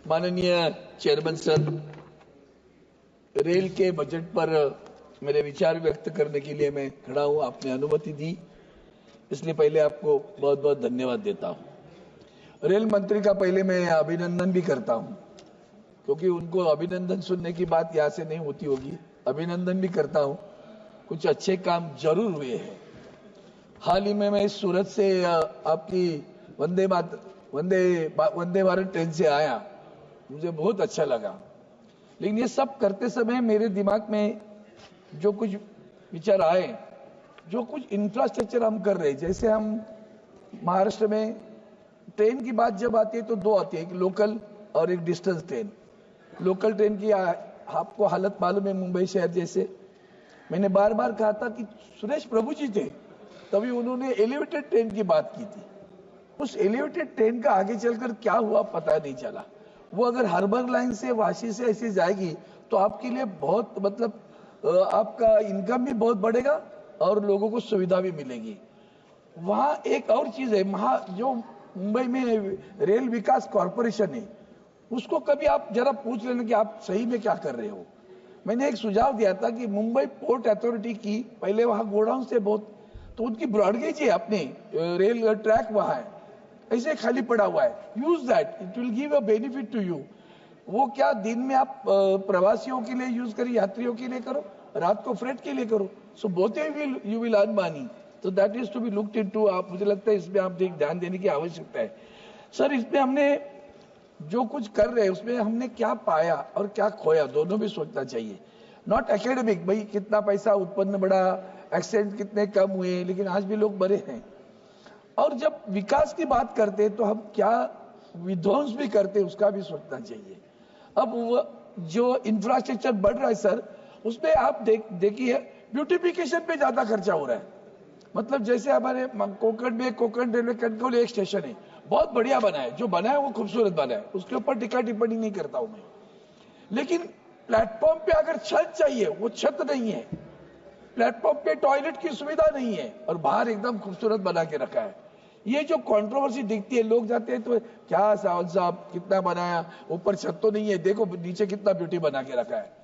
माननीय chairman sir, rail के budget पर मेरे विचार व्यक्त करने के लिए मैं खड़ा हूं। आपने अनुमति दी, इसलिए पहले आपको बहुत बहुत धन्यवाद देता हूं। रेल मंत्री का पहले मैं अभिनंदन भी करता हूं, क्योंकि उनको अभिनंदन सुनने की बात यहाँ से नहीं होती होगी। अभिनंदन भी करता हूं, कुछ अच्छे काम जरूर हुए हैं। हाल ही में मैं सूरत से आपकी वंदे भारत ट्रेन से आया, मुझे बहुत अच्छा लगा। लेकिन ये सब करते समय मेरे दिमाग में जो कुछ विचार आए, जो कुछ इंफ्रास्ट्रक्चर हम कर रहे हैं, जैसे हम महाराष्ट्र में ट्रेन की बात जब आती है तो दो आती है, एक लोकल और एक डिस्टेंस ट्रेन। लोकल ट्रेन की आपको हालत मालूम है, मुंबई शहर जैसे। मैंने बार बार कहा था कि सुरेश प्रभु जी थे, तभी उन्होंने एलिवेटेड ट्रेन की बात की थी। उस एलिवेटेड ट्रेन का आगे चलकर क्या हुआ पता नहीं चला। वो अगर हार्बर लाइन से वाशी से ऐसे जाएगी तो आपके लिए बहुत आपका इनकम भी बहुत बढ़ेगा और लोगों को सुविधा भी मिलेगी। वहां एक और चीज है, जो मुंबई में रेल विकास कॉरपोरेशन है, उसको कभी आप जरा पूछ लेना कि आप सही में क्या कर रहे हो। मैंने एक सुझाव दिया था कि मुंबई पोर्ट अथॉरिटी की पहले वहां गोडाउन से बहुत, तो उनकी ब्रॉडगेज है, अपने रेल ट्रैक वहां है, ऐसे खाली पड़ा हुआ है। Use that, it will give a benefit to you. वो क्या दिन में आप प्रवासियों के लिए यूज करिए, यात्रियों के लिए करो, रात को फ्रेट के लिए करो। So both you will earn money. तो that is to be looked into. आप, मुझे लगता है इसमें आप ध्यान देने की आवश्यकता है। सर, इसमें हमने जो कुछ कर रहे हैं उसमें हमने क्या पाया और क्या खोया, दोनों भी सोचना चाहिए। नॉट एकेडमिक, भाई कितना पैसा उत्पन्न बढ़ा, एक्सीडेंट कितने कम हुए, लेकिन आज भी लोग मरे हैं। और जब विकास की बात करते हैं तो हम क्या विध्वंस भी करते हैं, उसका भी सोचना चाहिए। अब वो जो इंफ्रास्ट्रक्चर बढ़ रहा है सर, उसमें आप देखिए ब्यूटिफिकेशन पे ज्यादा खर्चा हो रहा है। मतलब जैसे हमारे कोकण में कोकण रेलवे कंट्रोल एक स्टेशन है, बहुत बढ़िया बना है, जो बना है वो खूबसूरत बना है, उसके ऊपर टिक्का टिप्पणी नहीं करता हूं मैं। लेकिन प्लेटफॉर्म पे अगर छत चाहिए, वो छत नहीं है। प्लेटफॉर्म पे टॉयलेट की सुविधा नहीं है और बाहर एकदम खूबसूरत बना के रखा है। ये जो कंट्रोवर्सी दिखती है, लोग जाते हैं तो क्या साहब साहब कितना बनाया, ऊपर छत तो नहीं है, देखो नीचे कितना ब्यूटी बना के रखा है।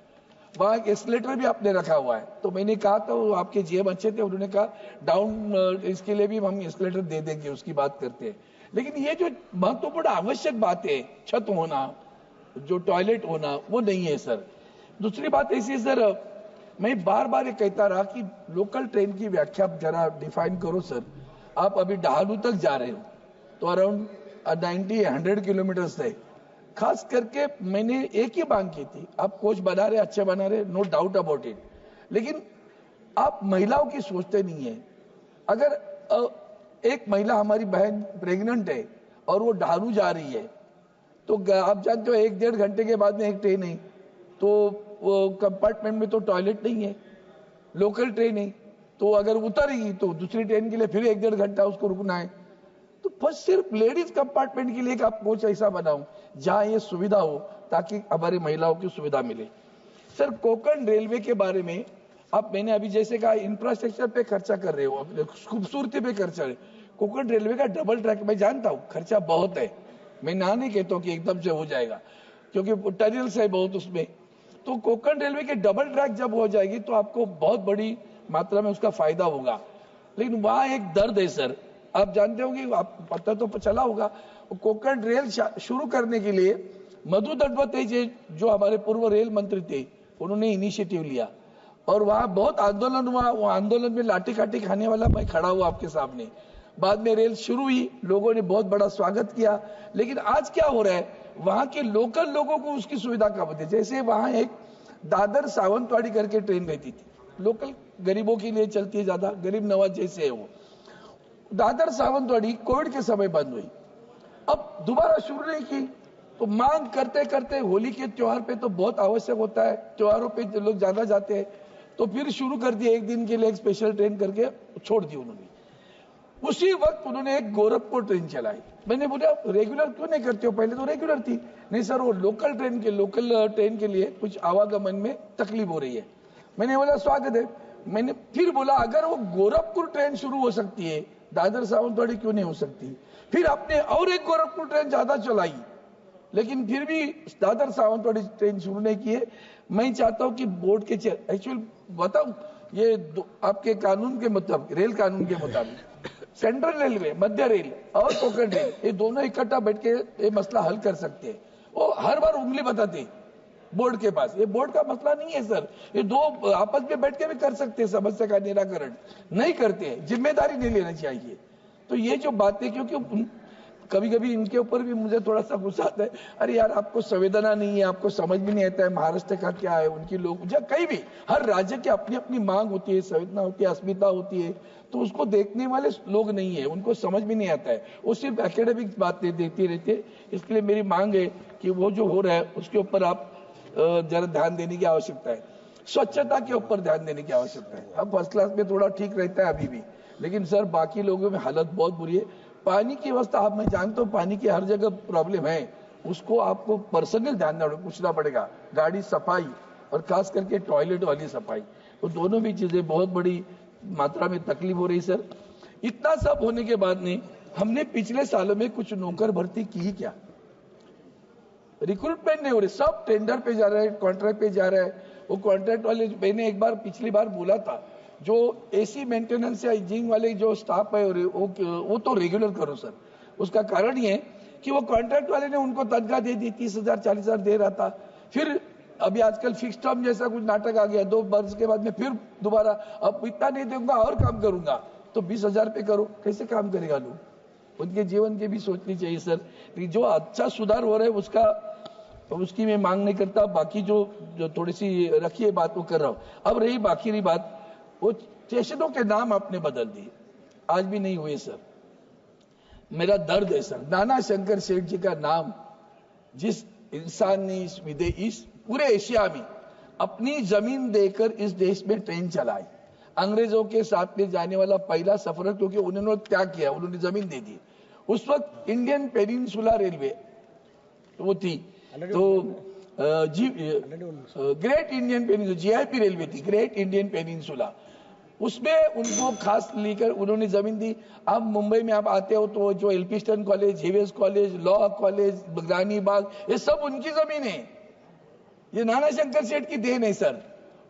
वहां एक एस्केलेटर भी आपने रखा हुआ है। तो मैंने कहा था, आपके जीएम अच्छे थे, उन्होंने कहा डाउन इसके लिए भी हम एस्केलेटर दे देंगे, उसकी बात करते हैं। लेकिन ये जो महत्वपूर्ण आवश्यक बात है, छत होना, जो टॉयलेट होना, वो नहीं है सर। दूसरी बात ऐसी है सर, मैं बार बार ये कहता रहा कि लोकल ट्रेन की व्याख्या जरा डिफाइन करो सर। आप अभी डहालू तक जा रहे हो तो अराउंड 100 किलोमीटर है। खास करके मैंने एक ही मांग की थी, आप कोच बना रहे, अच्छे बना रहे, नो डाउट अबाउट इट, लेकिन आप महिलाओं की सोचते नहीं है। अगर एक महिला हमारी बहन प्रेग्नेंट है और वो डहालू जा रही है, तो आप जानते हो 1-1.5 घंटे के बाद में एक ट्रेन है, तो वो कंपार्टमेंट में तो टॉयलेट नहीं है। लोकल ट्रेन है तो अगर उतरेगी तो दूसरी ट्रेन के लिए फिर 1-1.5 घंटा उसको रुकना है। तो बस सिर्फ लेडीज कंपार्टमेंट के लिए एक आप कोच ऐसा बनाओ जहां ये सुविधा हो, ताकि हमारी महिलाओं की सुविधा मिले। सर, कोकण रेलवे के बारे में आप, मैंने अभी जैसे कहा, इंफ्रास्ट्रक्चर पे खर्चा कर रहे हो, खूबसूरती पे खर्चा है। कोकण रेलवे का डबल ट्रैक, मैं जानता हूँ खर्चा बहुत है, मैं ना नहीं कहता हूँ कि एकदम से हो जाएगा, क्योंकि टनल्स है बहुत उसमें। तो कोकण रेलवे के डबल ट्रैक जब हो जाएगी तो आपको बहुत बड़ी मात्रा में उसका फायदा होगा। लेकिन वहां एक दर्द है सर, आप जानते होंगे, आप पता तो चला होगा, कोकण रेल शुरू करने के लिए मधु दंडवते जो हमारे पूर्व रेल मंत्री थे, उन्होंने इनिशिएटिव लिया और वहां बहुत आंदोलन हुआ। वो आंदोलन में लाठी काठी खाने वाला मैं खड़ा हुआ आपके सामने। बाद में रेल शुरू हुई, लोगों ने बहुत बड़ा स्वागत किया। लेकिन आज क्या हो रहा है, वहां के लोकल लोगों को उसकी सुविधा कब होती है। जैसे वहां एक दादर सावंतवाड़ी करके ट्रेन रहती थी, लोकल गरीबों के लिए चलती है, ज्यादा गरीब नवाज जैसे है वो। दादर सावंतवाड़ी कोविड के समय बंद हुई, अब दोबारा शुरू नहीं की। तो मांग करते करते होली के त्योहार पे तो बहुत आवश्यक होता है, त्योहारों पे लोग ज्यादा जाते हैं, तो फिर शुरू कर दिया एक दिन के लिए एक स्पेशल ट्रेन करके छोड़ दी उन्होंने। उसी वक्त उन्होंने एक गोरखपुर ट्रेन चलाई। मैंने बोला रेगुलर क्यों नहीं करते हो, पहले तो रेगुलर थी। नहीं सर, वो लोकल ट्रेन के लिए कुछ आवागमन में तकलीफ हो रही है। मैंने बोला स्वागत है। मैंने फिर बोला अगर वो गोरखपुर ट्रेन शुरू हो सकती है, दादर सावंतवाड़ी क्यों नहीं हो सकती। फिर आपने और एक गोरखपुर ट्रेन ज्यादा चलाई लेकिन फिर भी दादर सावंतवाड़ी ट्रेन शुरू नहीं की है। मैं चाहता हूं कि बोर्ड के चेयर एक्चुअल बताऊं, ये आपके कानून के मुताबिक, रेल कानून के मुताबिक सेंट्रल रेलवे, मध्य रेल और कोंकण रेल, ये दोनों इकट्ठा बैठ के ये मसला हल कर सकते हैं। वो हर बार उंगली बताते बोर्ड के पास, ये बोर्ड का मसला नहीं है सर, ये दो आपस में बैठ के भी कर सकते हैं समस्या का निराकरण, नहीं करते हैं, जिम्मेदारी नहीं लेना चाहिए। तो ये जो बातें, क्योंकि कभी कभी इनके ऊपर भी मुझे थोड़ा सा गुस्सा आता है, अरे यार आपको संवेदना नहीं है, आपको समझ भी नहीं आता है महाराष्ट्र का क्या है, उनकी लोग कहीं भी हर राज्य की अपनी अपनी मांग होती है, संवेदना होती है, अस्मिता होती है, तो उसको देखने वाले लोग नहीं है, उनको समझ भी नहीं आता है, वो सिर्फ एकेडमिक बातें देती रहती है। इसलिए मेरी मांग है कि वो जो हो रहा है उसके ऊपर आप जरा ध्यान देने की आवश्यकता है, स्वच्छता के ऊपर ध्यान देने की आवश्यकता है। अब फर्स्ट क्लास में थोड़ा ठीक रहता है अभी भी, लेकिन सर बाकी लोगों में हालत बहुत बुरी है। पानी की व्यवस्था, आप मैं जानता हूँ पानी की हर जगह प्रॉब्लम है, उसको आपको पर्सनल ध्यान पूछना पड़ेगा, गाड़ी सफाई और खास करके टॉयलेट वाली सफाई, तो दोनों भी चीजें बहुत बड़ी मात्रा में तकलीफ हो रही सर। इतना सब होने के बाद में हमने पिछले सालों में कुछ नौकर भर्ती की क्या? रिक्रूटमेंट नहीं हो रही, सब टेंडर पे जा रहे हैं, कॉन्ट्रैक्ट पे जा रहे हैं। वो कॉन्ट्रैक्ट वाले, मैंने एक बार पिछली बार बोला था, जो एसी मेंटेनेंस या इंजीनियरिंग वाले जो स्टाफ है वो तो रेगुलर करो सर। उसका कारण ये कि वो कॉन्ट्रैक्ट वाले ने उनको तनख्वाह दे दी, 30,000 40,000 दे रहा था, फिर अभी आजकल फिक्स टर्म जैसा कुछ नाटक आ गया, 2 वर्ष के बाद में फिर दोबारा अब इतना नहीं दूंगा और काम करूंगा, तो 20,000 पे करो, कैसे काम करेगा लोग? उनके जीवन की भी सोचनी चाहिए सर। जो अच्छा सुधार हो रहा है उसकी मैं मांग नहीं करता, बाकी जो थोड़ी सी रखी है बात वो कर रहा हूं। अब रही बाकी बात, वो स्टेशनों के नाम आपने बदल दिए, आज भी नहीं हुए सर। मेरा दर्द है सर, नाना शंकर सेठ जी का नाम, जिस इंसान ने इस पूरे एशिया में अपनी जमीन देकर इस देश में ट्रेन चलाई, अंग्रेजों के साथ में जाने वाला पहला सफर, क्योंकि उन्होंने त्याग किया, उन्होंने जमीन दे दी। उस वक्त इंडियन पेनिनसुला रेलवे वो थी, तो great Indian peninsula, GIP railway थी, ग्रेट इंडियन पेनिनसुला, उसमें उनको खास लेकर उन्होंने जमीन दी। अब मुंबई में आप आते हो तो जो एल्फिंस्टन कॉलेज, हेवेस college, law college, Rani Bagh, ये सब उनकी जमीन है। ये नाना शंकर सेठ की देन है सर।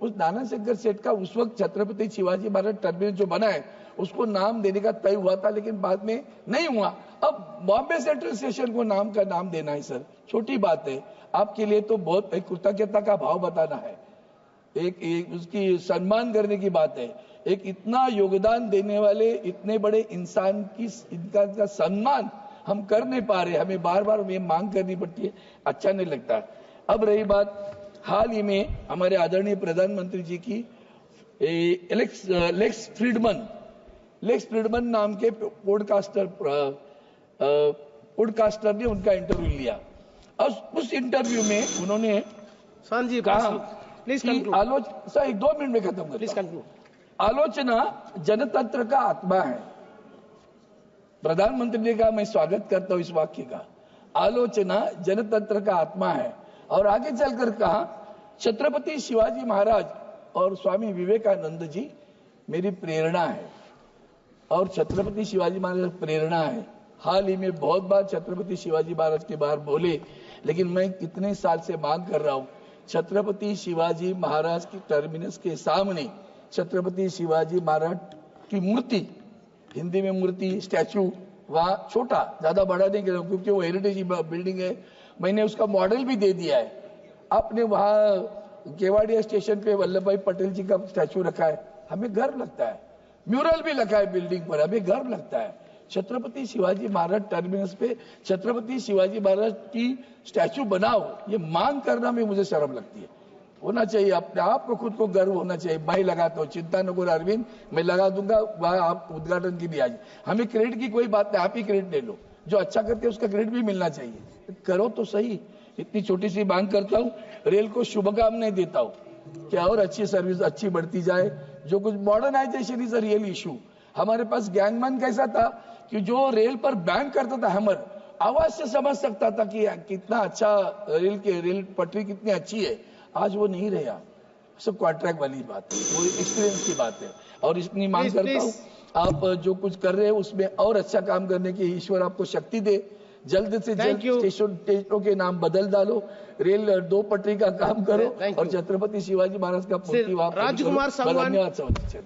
उस नाना शंकर सेठ का उस वक्त छत्रपति शिवाजी महाराज टर्मिनस जो बना है उसको नाम देने का तय हुआ था, लेकिन बाद में नहीं हुआ। अब बॉम्बे सेंट्रल स्टेशन को नाम देना है सर, छोटी बात है आपके लिए, तो बहुत कृतज्ञता का भाव बताना है, एक उसकी सम्मान करने की बात है। एक इतना योगदान देने वाले इतने बड़े इंसान की इनका सम्मान हम कर नहीं पा रहे, हमें बार बार ये मांग करनी पड़ती है, अच्छा नहीं लगता। अब रही बात, हाल ही में हमारे आदरणीय प्रधानमंत्री जी की लेक्स फ्रीडमन नाम के पॉडकास्टर ने उनका इंटरव्यू लिया, और उस इंटरव्यू में उन्होंने कहा कि आलोचना, एक 2 मिनट में खत्म करता हूं, आलोचना जनतंत्र का आत्मा है। प्रधानमंत्री ने कहा, मैं स्वागत करता हूं इस वाक्य का, आलोचना जनतंत्र का आत्मा है। और आगे चलकर कहा, छत्रपति शिवाजी महाराज और स्वामी विवेकानंद जी मेरी प्रेरणा है, और छत्रपति शिवाजी महाराज प्रेरणा है। हाल ही में बहुत बार छत्रपति शिवाजी महाराज के बारे बोले, लेकिन मैं कितने साल से मांग कर रहा हूं, छत्रपति शिवाजी महाराज की टर्मिनस के सामने छत्रपति शिवाजी महाराज की मूर्ति, हिंदी में मूर्ति, स्टैचू, वहां छोटा, ज्यादा बड़ा नहीं कर रहा हूं क्योंकि वो हेरिटेज बिल्डिंग है, मैंने उसका मॉडल भी दे दिया है। आपने वहां केवाड़िया स्टेशन पे वल्लभ भाई पटेल जी का स्टैचू रखा है, हमें गर्व लगता है, म्यूरल भी लगा है बिल्डिंग पर, हमें गर्व लगता है। छत्रपति शिवाजी महाराज टर्मिनस पे छत्रपति शिवाजी महाराज की स्टैचू बनाओ, ये मांग करना में मुझे शर्म लगती है। होना चाहिए, अपने आप को खुद को गर्व होना चाहिए। मैं लगाता हूँ, चिंता न करो अरविंद, मैं लगा दूंगा, वहां आप उद्घाटन की भी आज, हमें क्रेडिट की कोई बात नहीं, आप ही क्रेडिट ले लो, जो अच्छा करते हैं उसका क्रेडिट भी मिलना चाहिए, करो तो सही। इतनी छोटी सी मांग करता हूँ, रेल को शुभकामनाएं देता हूँ कि और अच्छी सर्विस अच्छी बढ़ती जाए। जो कुछ modernization is a real issue. हमारे पास गैंगमैन कैसा था कि जो रेल पर बैंग करता था हैमर, आवाज से समझ सकता था कि कितना अच्छा रेल पटरी कितनी अच्छी है। आज वो नहीं रहा, सब कॉन्ट्रैक्ट वाली बात है, वो एक्सपीरियंस की बात है। और इतनी मांग करता हूँ, आप जो कुछ कर रहे हैं उसमें और अच्छा काम करने की ईश्वर आपको शक्ति दे। जल्द से Thank you. जल्द स्टेशनों के नाम बदल डालो, रेल 2 पटरी का काम करो Thank you. और छत्रपति शिवाजी महाराज का मूर्ति वहां राजकुमार सांगवान। धन्यवाद।